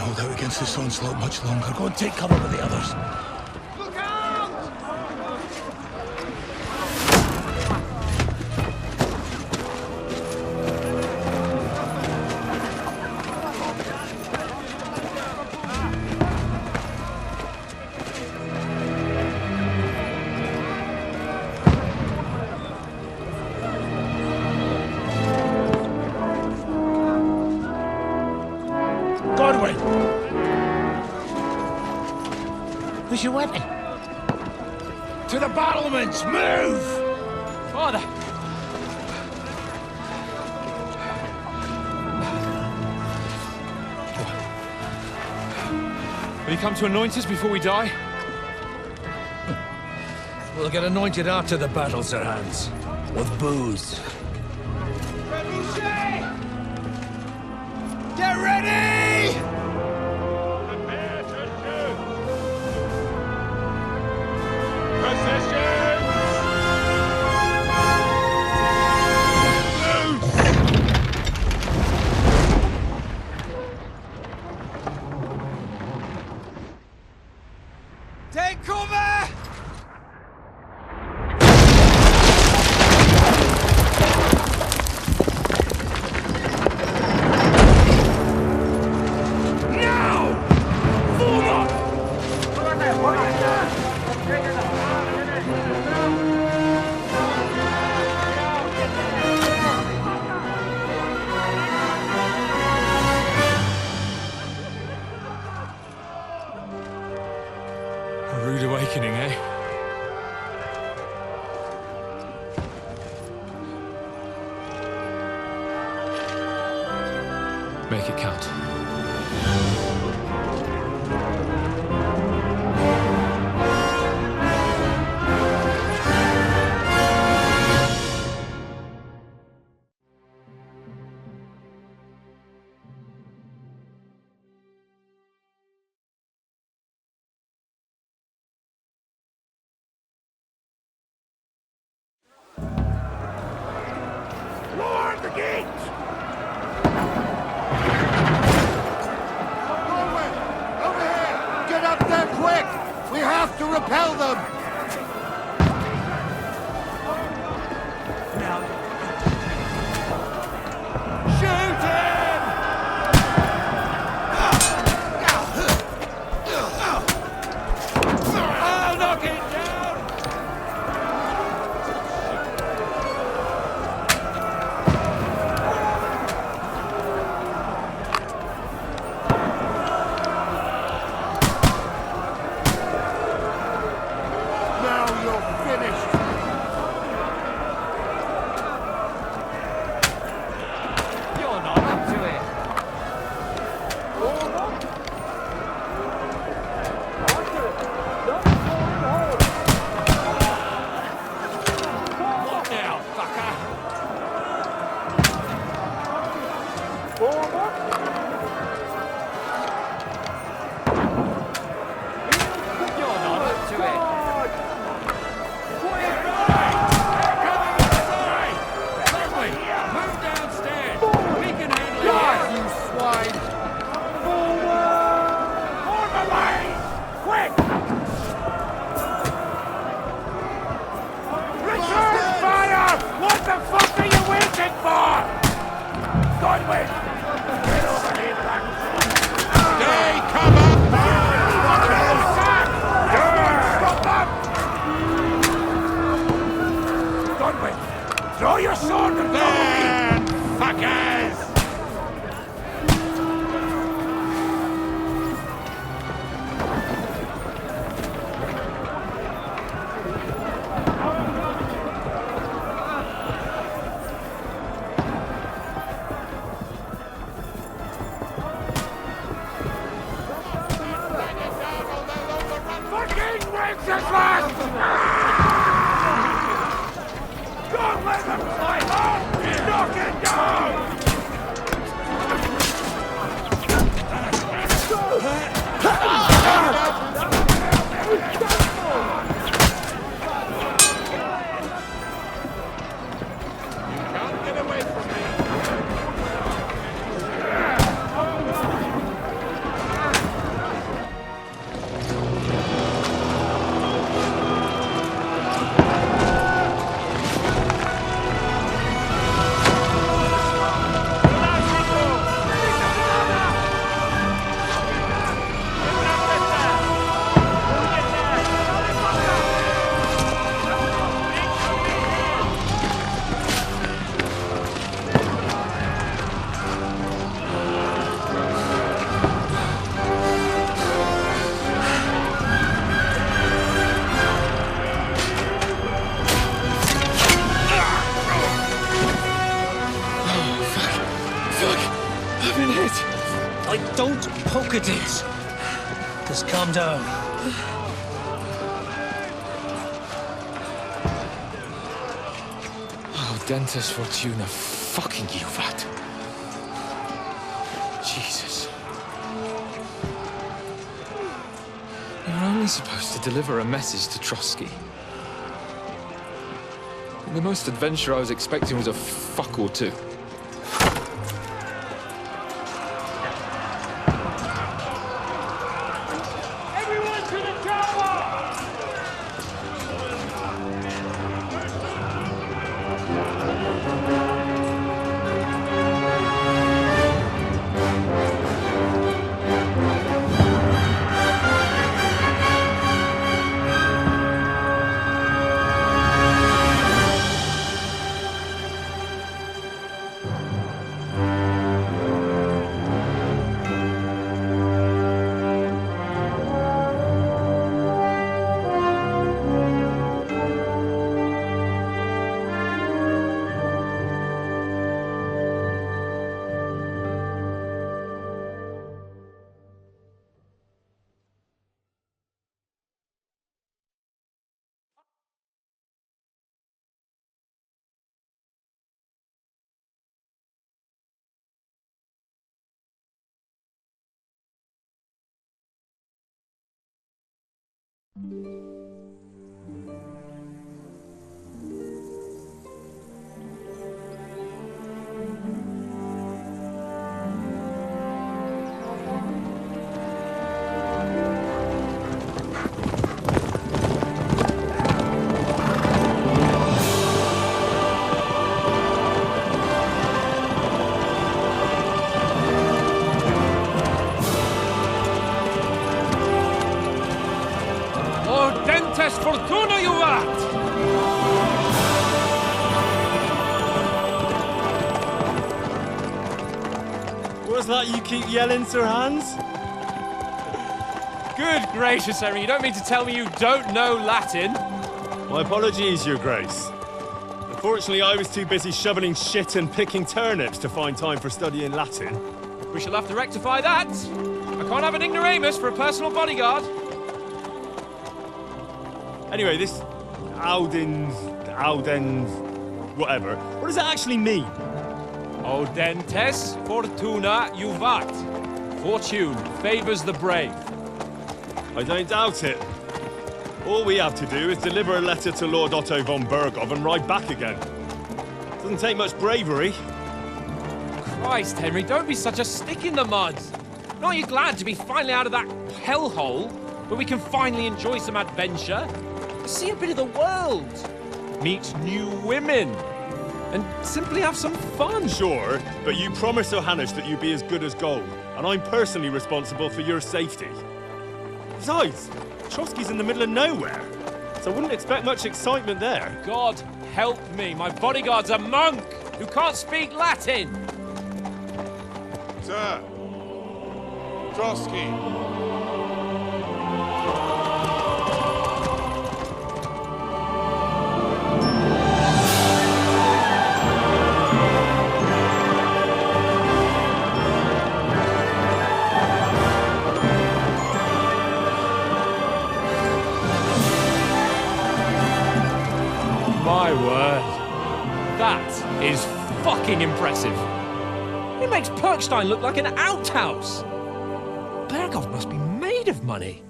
hold out against this onslaught much longer. Go and take cover with the others. Who's your weapon? To the battlements! Move! Father! Will you come to anoint us before we die? We'll get anointed after the battles are hands. With booze. Get ready! Prepare to shoot! Take cover! A rude awakening, eh? Make it count. Lord, the gate! Over here! Get up there quick! We have to repel them! Shoot him! I'll knock it down! Don't poke at it. Just calm down. Oh, Dentes Fortuna, fucking you, that. Jesus. You're only supposed to deliver a message to Trotsky. And the most adventure I was expecting was a fuck or two. Fortuna, you art! What's that you keep yelling, Sir Hans? Good gracious, Henry, you don't mean to tell me you don't know Latin? My apologies, Your Grace. Unfortunately, I was too busy shoveling shit and picking turnips to find time for studying Latin. We shall have to rectify that. I can't have an ignoramus for a personal bodyguard. Anyway, this Audens, whatever. What does that actually mean? Audentes Fortuna Juvat. Fortune favors the brave. I don't doubt it. All we have to do is deliver a letter to Lord Otto von Berghoff and ride back again. Doesn't take much bravery. Christ, Henry, don't be such a stick in the mud. Aren't you glad to be finally out of that hellhole where we can finally enjoy some adventure? See a bit of the world, meet new women, and simply have some fun. Sure, but you promised Johannes that you'd be as good as gold, and I'm personally responsible for your safety. Besides, Trotsky's in the middle of nowhere, so I wouldn't expect much excitement there. God help me, my bodyguard's a monk who can't speak Latin. Sir, Trotsky. My word. That is fucking impressive. It makes Perkstein look like an outhouse. Berghoff must be made of money.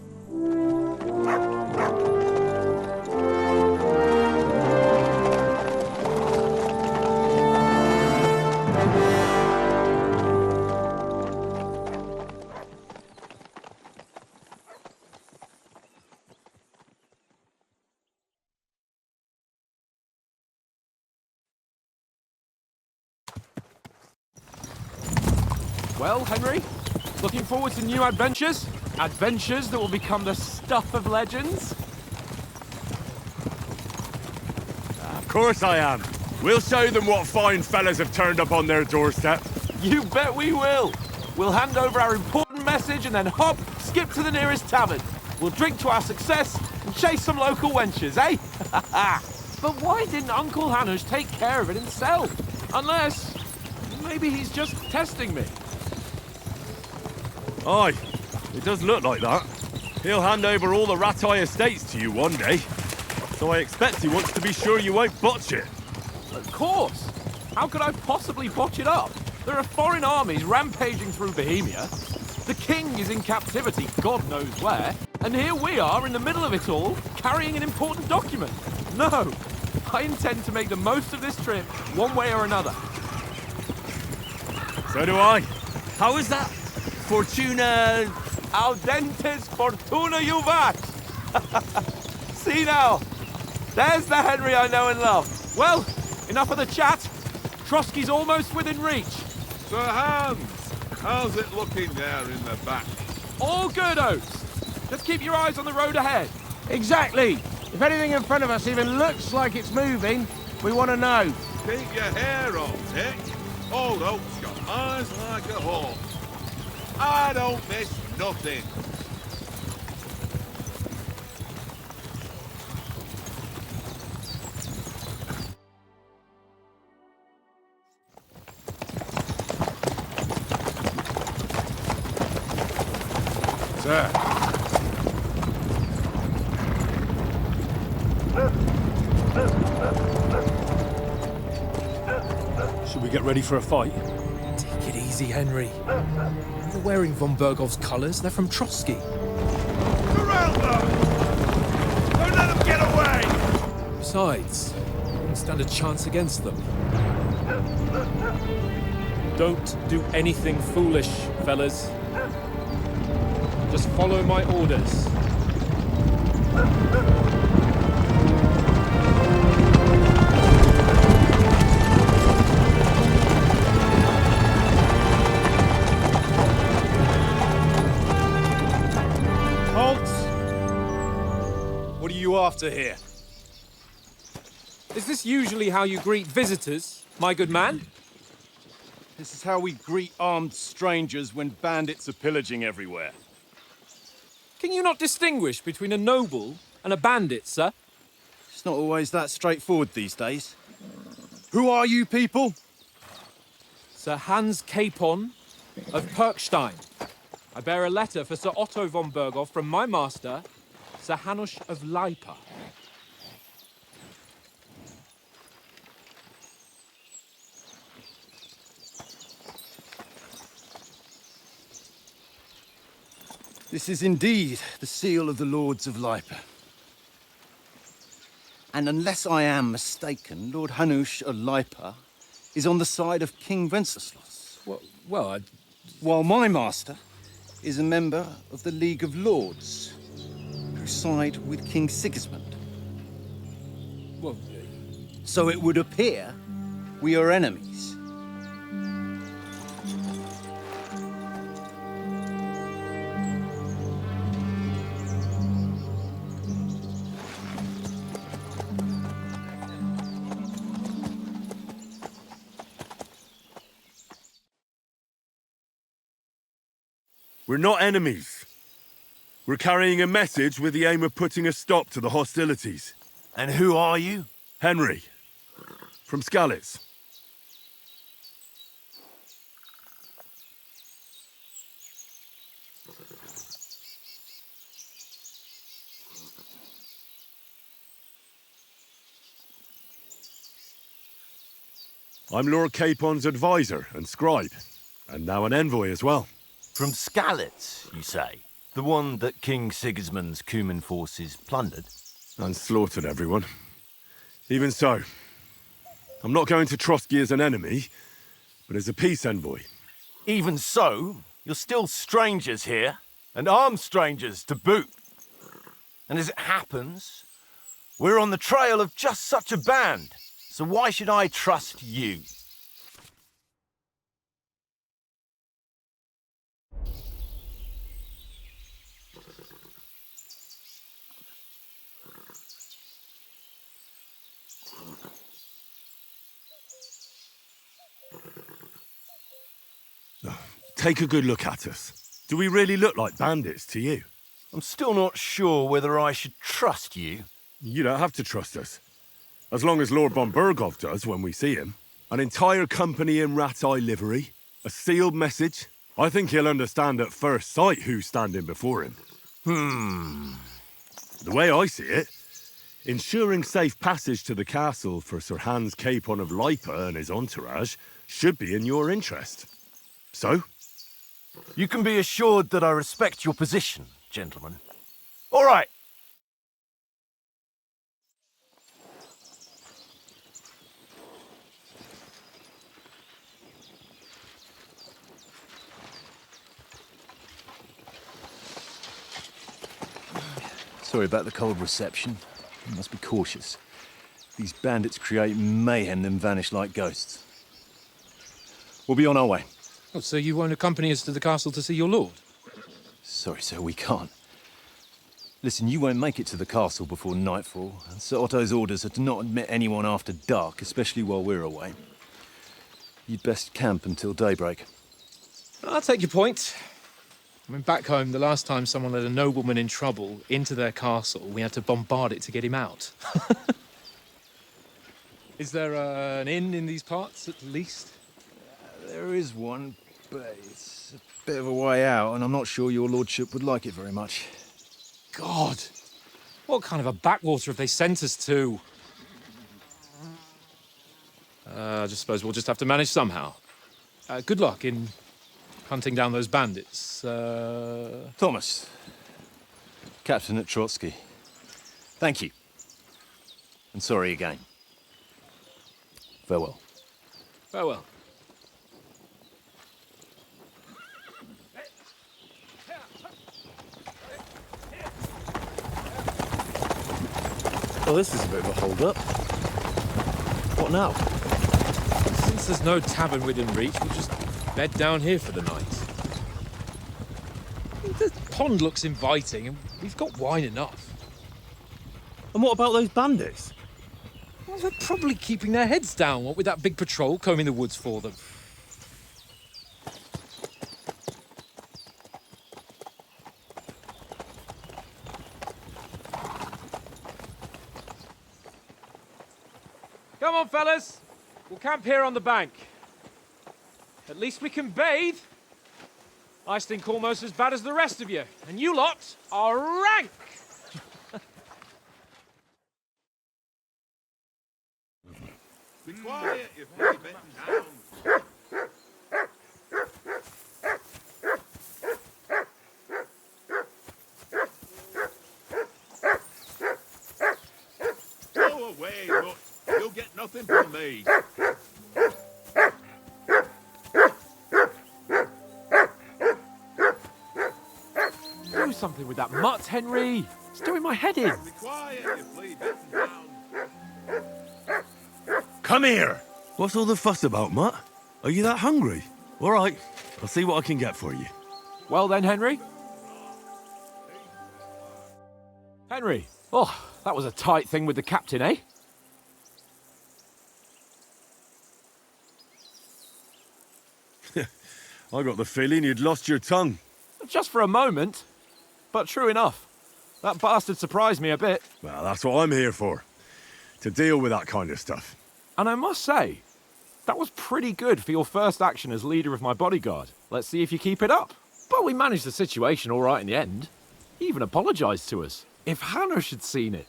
Well, Henry, looking forward to new adventures? Adventures that will become the stuff of legends? Of course I am. We'll show them what fine fellas have turned up on their doorstep. You bet we will. We'll hand over our important message and then hop, skip to the nearest tavern. We'll drink to our success and chase some local wenches, eh? But why didn't Uncle Hanush take care of it himself? Unless, maybe he's just testing me. Aye, it does look like that. He'll hand over all the Ratai estates to you one day. So I expect he wants to be sure you won't botch it. Of course. How could I possibly botch it up? There are foreign armies rampaging through Bohemia. The king is in captivity, God knows where. And here we are in the middle of it all, carrying an important document. No, I intend to make the most of this trip, one way or another. So do I. How is that? Fortuna... Audentes fortuna juvat! See now, there's the Henry I know and love. Well, enough of the chat. Trotsky's almost within reach. Sir Hans, how's it looking there in the back? All good, Oates. Just keep your eyes on the road ahead. Exactly. If anything in front of us even looks like it's moving, we want to know. Keep your hair on, Dick. Old Oak's got eyes like a hawk. I don't miss nothing. Sir. Should we get ready for a fight? Take it easy, Henry. You're wearing von Bergov's colours. They're from Trotsky. Surround them! Don't let them get away! Besides, you wouldn't stand a chance against them. Don't do anything foolish, fellas. Just follow my orders. Halt! What are you after here? Is this usually how you greet visitors, my good man? This is how we greet armed strangers when bandits are pillaging everywhere. Can you not distinguish between a noble and a bandit, sir? It's not always that straightforward these days. Who are you people? Sir Hans Capon of Perkstein. I bear a letter for Sir Otto von Berghoff from my master, Sir Hanush of Leipa. This is indeed the seal of the Lords of Leipa. And unless I am mistaken, Lord Hanush of Leipa is on the side of King Wenceslas. While my master is a member of the League of Lords, who side with King Sigismund. So it would appear we are enemies. We're not enemies. We're carrying a message with the aim of putting a stop to the hostilities. And who are you? Henry, from Skalitz. I'm Lord Capon's advisor and scribe, and now an envoy as well. From Skalitz, you say? The one that King Sigismund's Cuman forces plundered? And slaughtered everyone. Even so, I'm not going to Trotsky as an enemy, but as a peace envoy. Even so, you're still strangers here, and armed strangers to boot. And as it happens, we're on the trail of just such a band, so why should I trust you? Take a good look at us. Do we really look like bandits to you? I'm still not sure whether I should trust you. You don't have to trust us. As long as Lord von Berghoff does when we see him. An entire company in Ratai livery, a sealed message, I think he'll understand at first sight who's standing before him. The way I see it, ensuring safe passage to the castle for Sir Hans Capon of Lipa and his entourage should be in your interest. So? You can be assured that I respect your position, gentlemen. All right. Sorry about the cold reception. You must be cautious. These bandits create mayhem then vanish like ghosts. We'll be on our way. Oh, so you won't accompany us to the castle to see your lord? Sorry, sir, we can't. Listen, you won't make it to the castle before nightfall, and Sir Otto's orders are to not admit anyone after dark, especially while we're away. You'd best camp until daybreak. I'll take your point. I mean, back home, the last time someone let a nobleman in trouble into their castle, we had to bombard it to get him out. Is there an inn in these parts, at least? There is one, but it's a bit of a way out, and I'm not sure your lordship would like it very much. God! What kind of a backwater have they sent us to? I just suppose we'll just have to manage somehow. Good luck in hunting down those bandits. Thomas, Captain at Trotsky. Thank you. And sorry again. Farewell. Farewell. Well, this is a bit of a hold-up. What now? Since there's no tavern within reach, we'll just bed down here for the night. The pond looks inviting, and we've got wine enough. And what about those bandits? Well, they're probably keeping their heads down, what with that big patrol combing the woods for them. Come on, fellas. We'll camp here on the bank. At least we can bathe. I stink almost as bad as the rest of you, and you lot are rank! Be quiet, you've only bitten down. Go away, look. You'll get nothing from me. Do something with that mutt, Henry. It's doing my head in. Be quiet, you flea bitten down. Come here! What's all the fuss about, Mutt? Are you that hungry? All right, I'll see what I can get for you. Well then, Henry. Henry. Oh, that was a tight thing with the captain, eh? I got the feeling you'd lost your tongue. Just for a moment. But true enough. That bastard surprised me a bit. Well, that's what I'm here for. To deal with that kind of stuff. And I must say, that was pretty good for your first action as leader of my bodyguard. Let's see if you keep it up. But we managed the situation all right in the end. He even apologised to us. If Hanosh had seen it,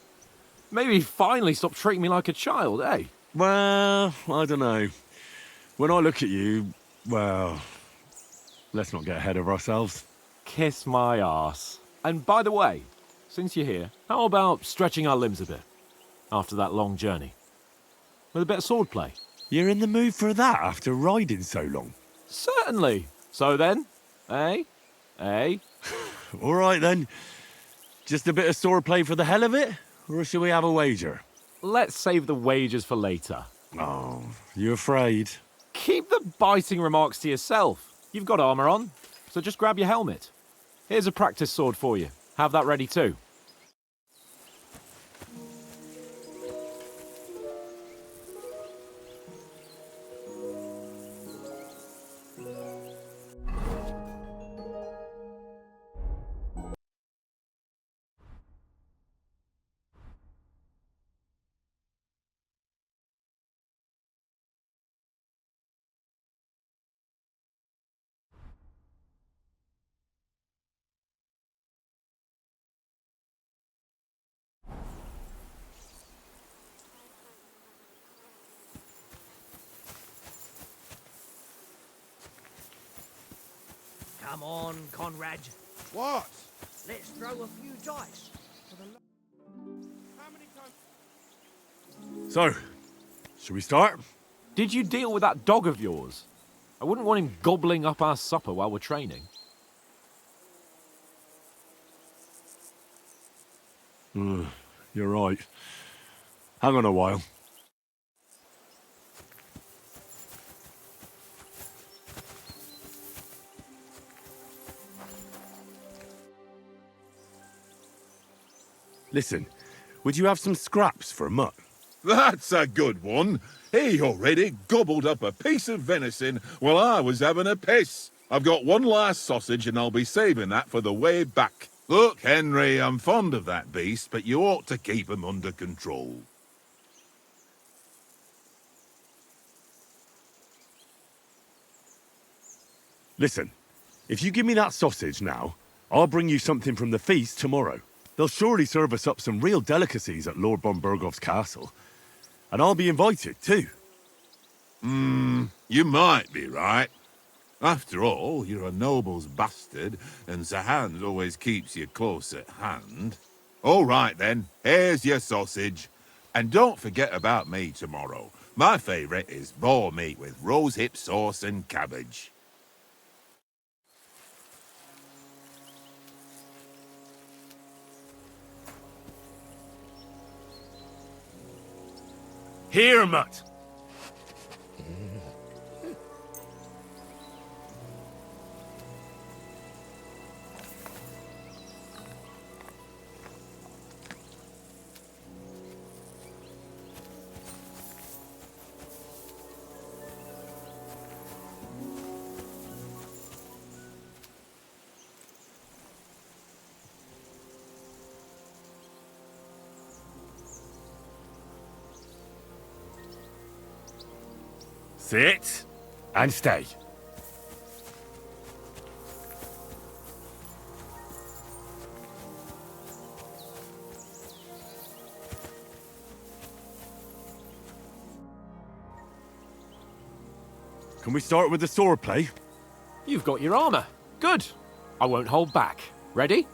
maybe he'd finally stop treating me like a child, eh? Well, I don't know. When I look at you, well, let's not get ahead of ourselves. Kiss my arse. And by the way, since you're here, how about stretching our limbs a bit after that long journey? With a bit of swordplay. You're in the mood for that after riding so long? Certainly. So then, eh? Eh? All right then. Just a bit of swordplay for the hell of it? Or shall we have a wager? Let's save the wagers for later. Oh, you afraid? Keep the biting remarks to yourself. You've got armour on, so just grab your helmet. Here's a practice sword for you. Have that ready too. Come on, Conrad. What? Let's throw a few dice. So, should we start? Did you deal with that dog of yours? I wouldn't want him gobbling up our supper while we're training. You're right. Hang on a while. Listen, would you have some scraps for Mutt? That's a good one. He already gobbled up a piece of venison while I was having a piss. I've got one last sausage and I'll be saving that for the way back. Look, Henry, I'm fond of that beast, but you ought to keep him under control. Listen, if you give me that sausage now, I'll bring you something from the feast tomorrow. They'll surely serve us up some real delicacies at Lord von Bergov's castle. And I'll be invited, too. You might be right. After all, you're a noble's bastard, and Sir Hans always keeps you close at hand. All right, then. Here's your sausage. And don't forget about me tomorrow. My favourite is boar meat with rosehip sauce and cabbage. Here, Mutt. Sit and stay. Can we start with the sword play? You've got your armor. Good. I won't hold back. Ready?